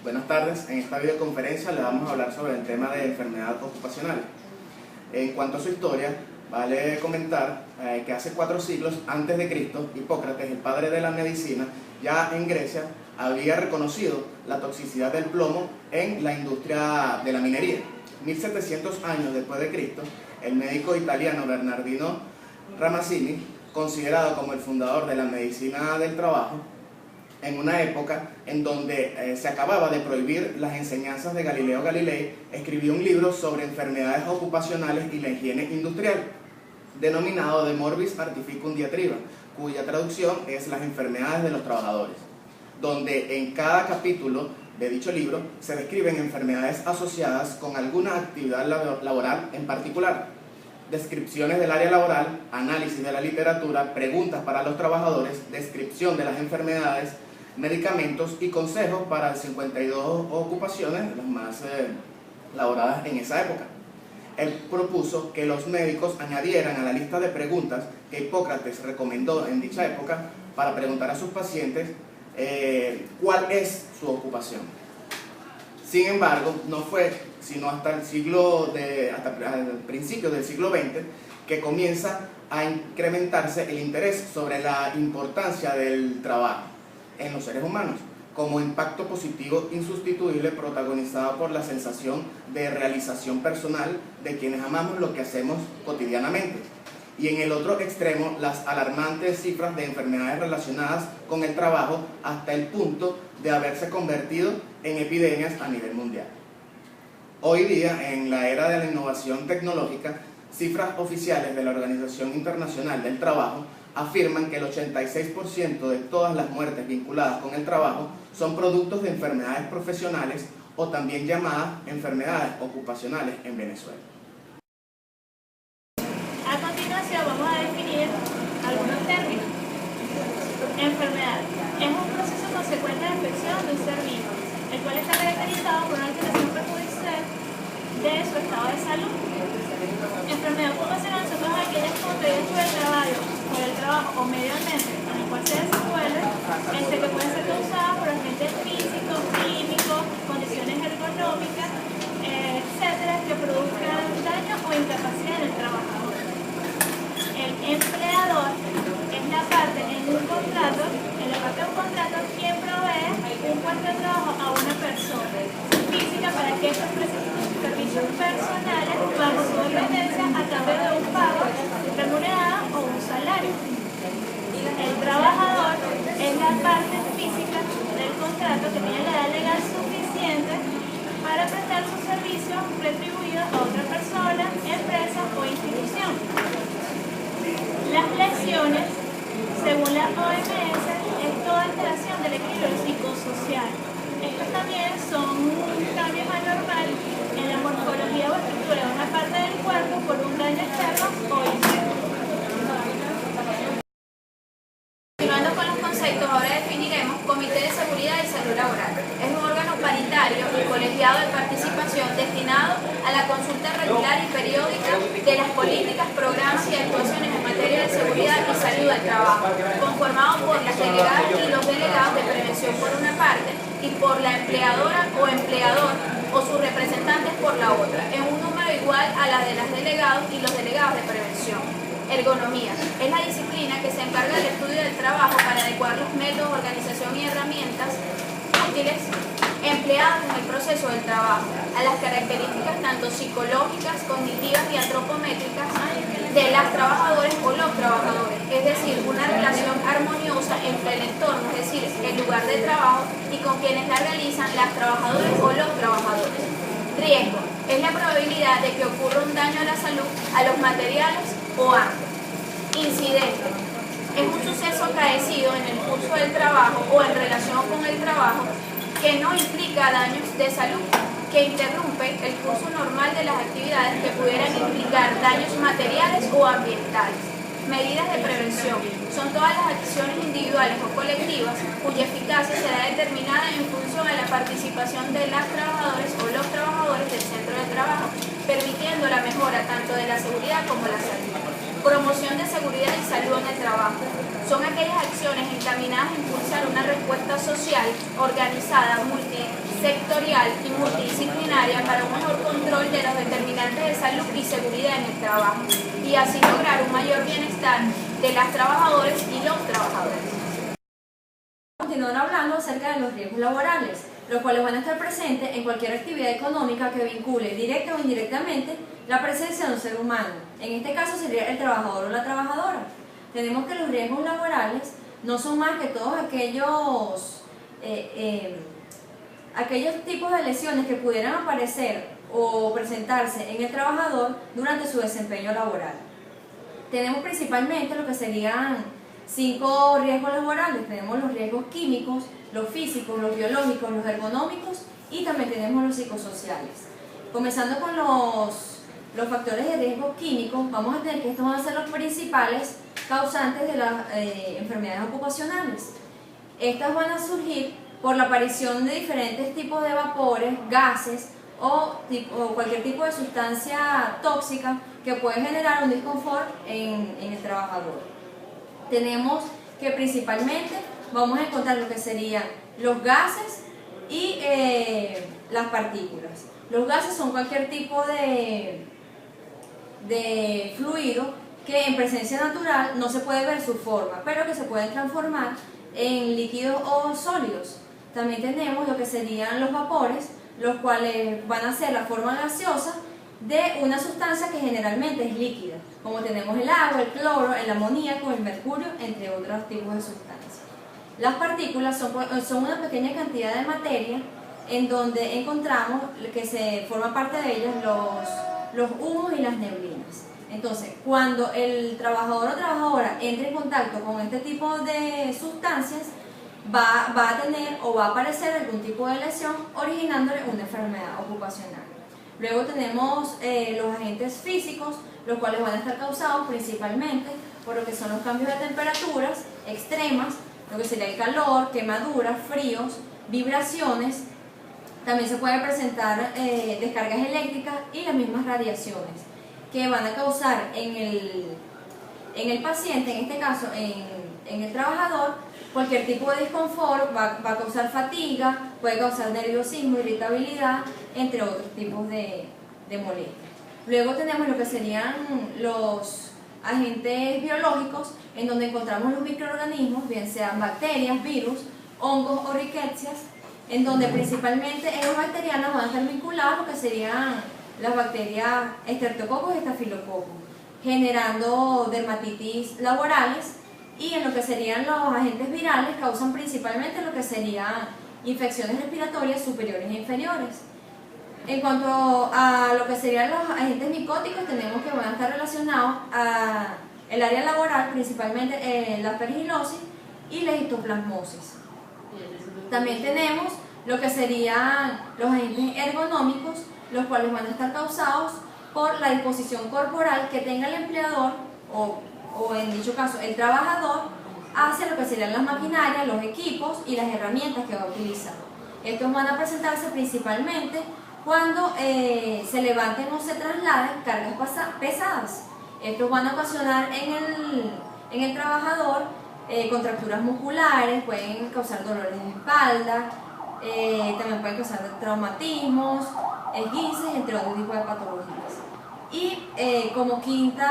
Buenas tardes, en esta videoconferencia le vamos a hablar sobre el tema de enfermedad ocupacional. En cuanto a su historia, vale comentar que hace 4 siglos antes de Cristo, Hipócrates, el padre de la medicina, ya en Grecia había reconocido la toxicidad del plomo en la industria de la minería. 1700 años después de Cristo, el médico italiano Bernardino Ramazzini, considerado como el fundador de la medicina del trabajo, en una época en donde se acababa de prohibir las enseñanzas de Galileo Galilei, escribió un libro sobre enfermedades ocupacionales y la higiene industrial, denominado De Morbis Artificum Diatriba, cuya traducción es Las enfermedades de los trabajadores, donde en cada capítulo de dicho libro se describen enfermedades asociadas con alguna actividad laboral en particular, descripciones del área laboral, análisis de la literatura, preguntas para los trabajadores, descripción de las enfermedades, medicamentos y consejos para 52 ocupaciones, las más elaboradas en esa época. Él propuso que los médicos añadieran a la lista de preguntas que Hipócrates recomendó en dicha época para preguntar a sus pacientes cuál es su ocupación. Sin embargo, no fue sino hasta el principio del siglo XX que comienza a incrementarse el interés sobre la importancia del trabajo en los seres humanos como impacto positivo insustituible protagonizado por la sensación de realización personal de quienes amamos lo que hacemos cotidianamente. Y en el otro extremo, las alarmantes cifras de enfermedades relacionadas con el trabajo hasta el punto de haberse convertido en epidemias a nivel mundial. Hoy día, en la era de la innovación tecnológica, cifras oficiales de la Organización Internacional del Trabajo afirman que el 86% de todas las muertes vinculadas con el trabajo son productos de enfermedades profesionales o también llamadas enfermedades ocupacionales en Venezuela. A continuación vamos a definir algunos términos. Enfermedad es un proceso consecuente de infección de un ser vivo, el cual está caracterizado por una alteración perjudicial de su estado de salud. Enfermedad ocupacional son todas aquellas contraídas por el trabajo o medio ambiente en el cual se desenvuelve, que pueden ser causadas por agentes físicos, químicos, condiciones ergonómicas, etcétera, que produzcan daño o incapacidad en el trabajador. El empleador es la parte de un contrato quien provee un puesto de trabajo a una persona física para que estos presten servicios personales bajo su dependencia a cambio de un pago remunerado o un salario. El trabajador es la parte física del contrato que tiene la edad legal suficiente para prestar sus servicios retribuidos a otra persona, empresa o institución. Las lesiones, según la OMS, es toda alteración del equilibrio psicosocial. Estos también son cambios anormales en la morfología o estructura de una parte del cuerpo por un daño externo o interno. Continuando con los conceptos, ahora definiremos Comité de Seguridad y Salud Laboral. Es un órgano paritario y colegiado de participación destinado a la consulta regular y periódica de las políticas, programas y actuaciones en materia de seguridad y salud del trabajo, conformado por las delegadas y los delegados de prevención por una parte y por la empleadora o empleador o sus representantes por la otra, en un número igual a la de los delegados y los delegados de prevención. Ergonomía es la disciplina que se encarga del estudio del trabajo para adecuar los métodos, organización y herramientas útiles empleadas en el proceso del trabajo a las características tanto psicológicas, cognitivas y antropométricas de las trabajadoras o los trabajadores, es decir, una relación armoniosa entre el entorno, es decir, el lugar de trabajo y con quienes la realizan las trabajadoras o los trabajadores. Riesgo es la probabilidad de que ocurra un daño a la salud, a los materiales o ambos. Incidente es un suceso acaecido en el curso del trabajo o en relación con el trabajo que no implica daños de salud, que interrumpe el curso normal de las actividades que pudieran implicar daños materiales o ambientales. Medidas de prevención son todas las acciones individuales o colectivas cuya eficacia será determinada en función a la participación de las trabajadoras o los trabajadores del centro de trabajo, permitiendo la mejora tanto de la seguridad como la salud. Promoción de seguridad y salud en el trabajo. Son aquellas acciones encaminadas a impulsar una respuesta social organizada, multidisciplinaria sectorial y multidisciplinaria para un mejor control de los determinantes de salud y seguridad en el trabajo y así lograr un mayor bienestar de las trabajadoras y los trabajadores. Continuar hablando acerca de los riesgos laborales, los cuales van a estar presentes en cualquier actividad económica que vincule directa o indirectamente la presencia de un ser humano. En este caso sería el trabajador o la trabajadora. Tenemos que los riesgos laborales no son más que todos aquellos tipos de lesiones que pudieran aparecer o presentarse en el trabajador durante su desempeño laboral. Tenemos principalmente lo que serían 5 riesgos laborales. Tenemos los riesgos químicos, los físicos, los biológicos, los ergonómicos y también tenemos los psicosociales. Comenzando con los factores de riesgo químicos, vamos a tener que estos van a ser los principales causantes de las enfermedades ocupacionales. Estas van a surgir por la aparición de diferentes tipos de vapores, gases o cualquier tipo de sustancia tóxica que puede generar un disconfort en el trabajador. Tenemos que principalmente vamos a encontrar lo que serían los gases y las partículas. Los gases son cualquier tipo de fluido que en presencia natural no se puede ver su forma, pero que se pueden transformar en líquidos o sólidos. También tenemos lo que serían los vapores, los cuales van a ser la forma gaseosa de una sustancia que generalmente es líquida, como tenemos el agua, el cloro, el amoníaco, el mercurio, entre otros tipos de sustancias. Las partículas son una pequeña cantidad de materia en donde encontramos que se forma parte de ellas los humos y las neblinas. Entonces, cuando el trabajador o trabajadora entre en contacto con este tipo de sustancias, va a tener o va a aparecer algún tipo de lesión originándole una enfermedad ocupacional. Luego tenemos los agentes físicos, los cuales van a estar causados principalmente por lo que son los cambios de temperaturas extremas, lo que sería el calor, quemaduras, fríos, vibraciones. También se puede presentar descargas eléctricas y las mismas radiaciones que van a causar en el paciente, en este caso en el trabajador, cualquier tipo de disconfort, va a causar fatiga, puede causar nerviosismo, irritabilidad, entre otros tipos de molestias. Luego tenemos lo que serían los agentes biológicos, en donde encontramos los microorganismos, bien sean bacterias, virus, hongos o riquecias, en donde principalmente en los bacterianos van a estar vinculados lo que serían las bacterias Streptococcus y Staphylococcus, generando dermatitis laborales, y en lo que serían los agentes virales causan principalmente lo que serían infecciones respiratorias superiores e inferiores. En cuanto a lo que serían los agentes micóticos, tenemos que van a estar relacionados al área laboral, principalmente la aspergilosis y la histoplasmosis. También tenemos lo que serían los agentes ergonómicos, los cuales van a estar causados por la disposición corporal que tenga el empleador o en dicho caso el trabajador hacia lo que serían las maquinarias, los equipos y las herramientas que va a utilizar. Estos van a presentarse principalmente cuando se levanten o se trasladen cargas pesadas. Estos van a ocasionar en el trabajador contracturas musculares, pueden causar dolores de espalda, también pueden causar traumatismos, esguinces, entre otros tipos de patologías. Y como quinto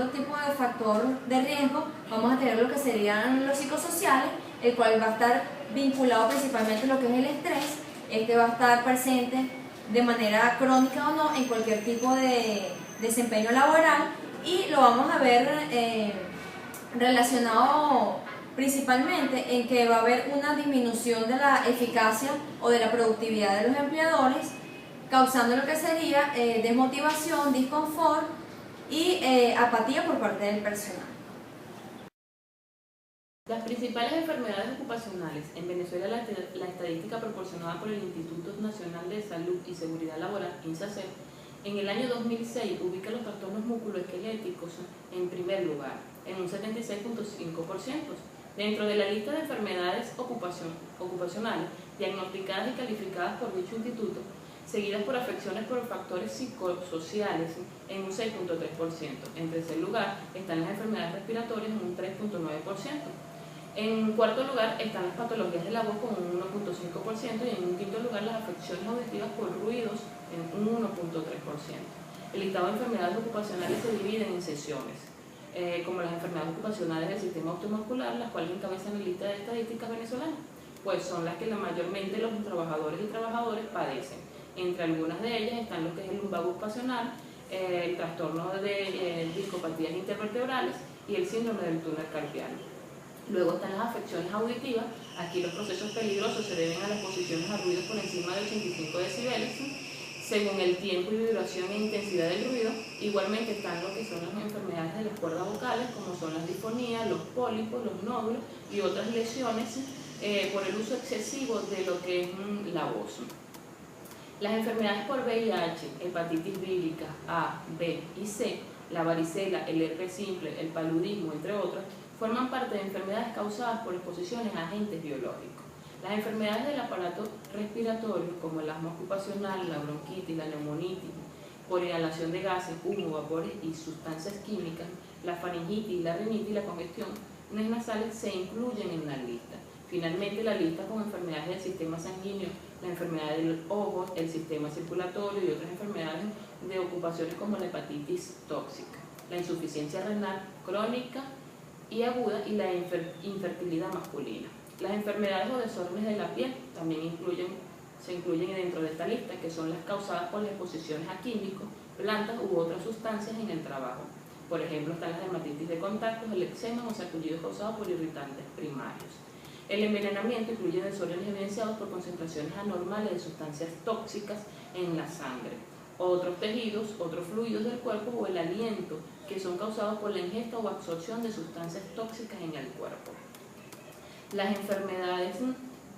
tipo de factor de riesgo, vamos a tener lo que serían los psicosociales, el cual va a estar vinculado principalmente a lo que es el estrés. Este va a estar presente de manera crónica o no en cualquier tipo de desempeño laboral, y lo vamos a ver relacionado principalmente en que va a haber una disminución de la eficacia o de la productividad de los empleadores, causando lo que sería desmotivación, disconfort y apatía por parte del personal. Las principales enfermedades ocupacionales. En Venezuela, la estadística proporcionada por el Instituto Nacional de Salud y Seguridad Laboral, INSASE, en el año 2006 ubica los trastornos musculoesqueléticos en primer lugar, en un 76.5%. Dentro de la lista de enfermedades ocupacionales diagnosticadas y calificadas por dicho instituto, seguidas por afecciones por factores psicosociales en un 6.3%. En tercer lugar están las enfermedades respiratorias en un 3.9%. En cuarto lugar están las patologías de la voz con un 1.5% y en un quinto lugar las afecciones auditivas por ruidos en un 1.3%. El listado de enfermedades ocupacionales se divide en sesiones, como las enfermedades ocupacionales del sistema osteomuscular, las cuales encabezan la lista de estadísticas venezolanas, pues son las que mayormente los trabajadores y trabajadoras padecen. Entre algunas de ellas están lo que es el lumbago ocupacional, el trastorno de discopatías intervertebrales y el síndrome del túnel carpiano. Luego están las afecciones auditivas. Aquí los procesos peligrosos se deben a las exposiciones a ruidos por encima de 85 decibeles, según el tiempo y duración e intensidad del ruido. Igualmente están lo que son las enfermedades de las cuerdas vocales, como son las disfonías, los pólipos, los nódulos y otras lesiones por el uso excesivo de lo que es la voz. Las enfermedades por VIH, hepatitis vírica A, B y C, la varicela, el herpes simple, el paludismo, entre otras, forman parte de enfermedades causadas por exposiciones a agentes biológicos. Las enfermedades del aparato respiratorio, como el asma ocupacional, la bronquitis, la neumonitis, por inhalación de gases, humo, vapores y sustancias químicas, la faringitis, la rinitis y la congestión nasales se incluyen en la lista. Finalmente, la lista con enfermedades del sistema sanguíneo, la enfermedad de los ojos, el sistema circulatorio y otras enfermedades de ocupaciones como la hepatitis tóxica, la insuficiencia renal crónica y aguda y la infertilidad masculina. Las enfermedades o desórdenes de la piel también se incluyen dentro de esta lista, que son las causadas por las exposiciones a químicos, plantas u otras sustancias en el trabajo. Por ejemplo, están las dermatitis de contacto, el eczema o sarpullidos causados por irritantes primarios. El envenenamiento incluye desórdenes evidenciados por concentraciones anormales de sustancias tóxicas en la sangre, otros tejidos, otros fluidos del cuerpo o el aliento, que son causados por la ingesta o absorción de sustancias tóxicas en el cuerpo. Las enfermedades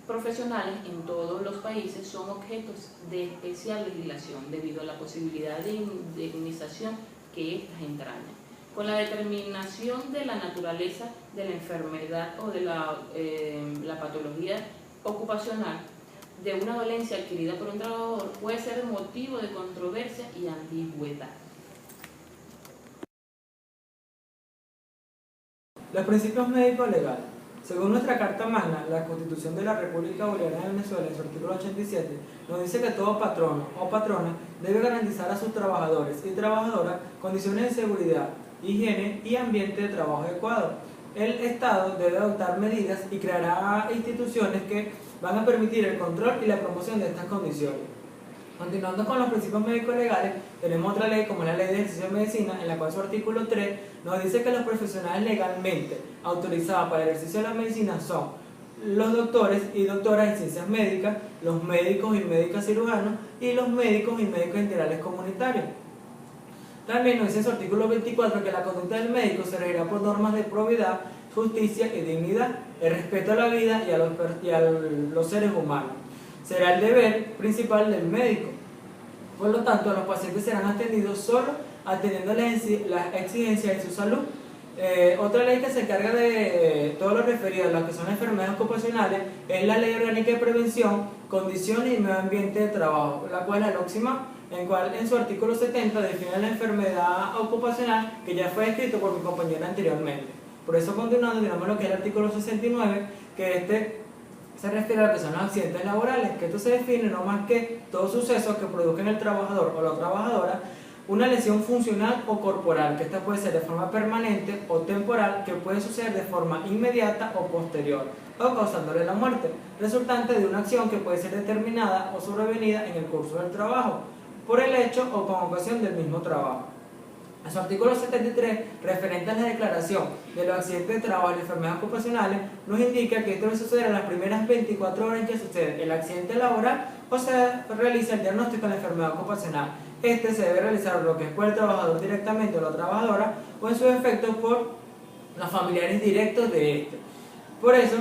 profesionales en todos los países son objetos de especial legislación debido a la posibilidad de indemnización que éstas entrañan. Con la determinación de la naturaleza de la enfermedad o de la patología ocupacional de una dolencia adquirida por un trabajador puede ser motivo de controversia y ambigüedad. Los principios médicos legales. Según nuestra Carta Magna, la Constitución de la República Bolivariana de Venezuela, en su artículo 87, nos dice que todo patrono o patrona debe garantizar a sus trabajadores y trabajadoras condiciones de seguridad, higiene y ambiente de trabajo adecuado. El Estado debe adoptar medidas y creará instituciones que van a permitir el control y la promoción de estas condiciones. Continuando con los principios médicos legales, tenemos otra ley como la Ley de Ejercicio de Medicina, en la cual su artículo 3 nos dice que los profesionales legalmente autorizados para el ejercicio de la medicina son los doctores y doctoras en ciencias médicas, los médicos y médicas cirujanos y los médicos y médicos integrales comunitarios. También nos dice en su artículo 24 que la conducta del médico se regirá por normas de probidad, justicia y dignidad, el respeto a la vida y a los seres humanos. Será el deber principal del médico. Por lo tanto, los pacientes serán atendidos solo atendiendo las exigencias de su salud. Otra ley que se encarga de todo lo referido a lo que son enfermedades ocupacionales es la Ley Orgánica de Prevención, Condiciones y Medio Ambiente de Trabajo, la cual es la óxima, en cual en su artículo 70 define la enfermedad ocupacional, que ya fue escrito por mi compañera anteriormente. Por eso, continuando, tenemos lo que es el artículo 69, que se refiere a lo que son los accidentes laborales, que esto se define no más que todo suceso que produzca en el trabajador o la trabajadora una lesión funcional o corporal, que esta puede ser de forma permanente o temporal, que puede suceder de forma inmediata o posterior, o causándole la muerte, resultante de una acción que puede ser determinada o sobrevenida en el curso del trabajo, por el hecho o con ocasión del mismo trabajo. En su artículo 73, referente a la declaración de los accidentes de trabajo y enfermedades ocupacionales, nos indica que esto debe suceder en las primeras 24 horas en que sucede el accidente laboral o se realiza el diagnóstico de la enfermedad ocupacional. Este se debe realizar lo que es por el trabajador directamente o la trabajadora, o en sus efectos por los familiares directos de este. Por eso,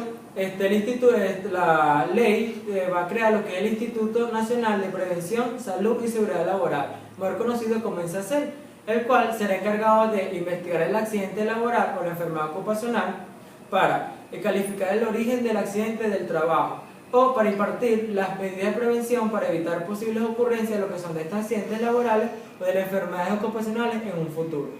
la ley va a crear lo que es el Instituto Nacional de Prevención, Salud y Seguridad Laboral, mejor conocido como INSACEL, el cual será encargado de investigar el accidente laboral o la enfermedad ocupacional para calificar el origen del accidente del trabajo o para impartir las medidas de prevención para evitar posibles ocurrencias de lo que son de estos accidentes laborales o de las enfermedades ocupacionales en un futuro.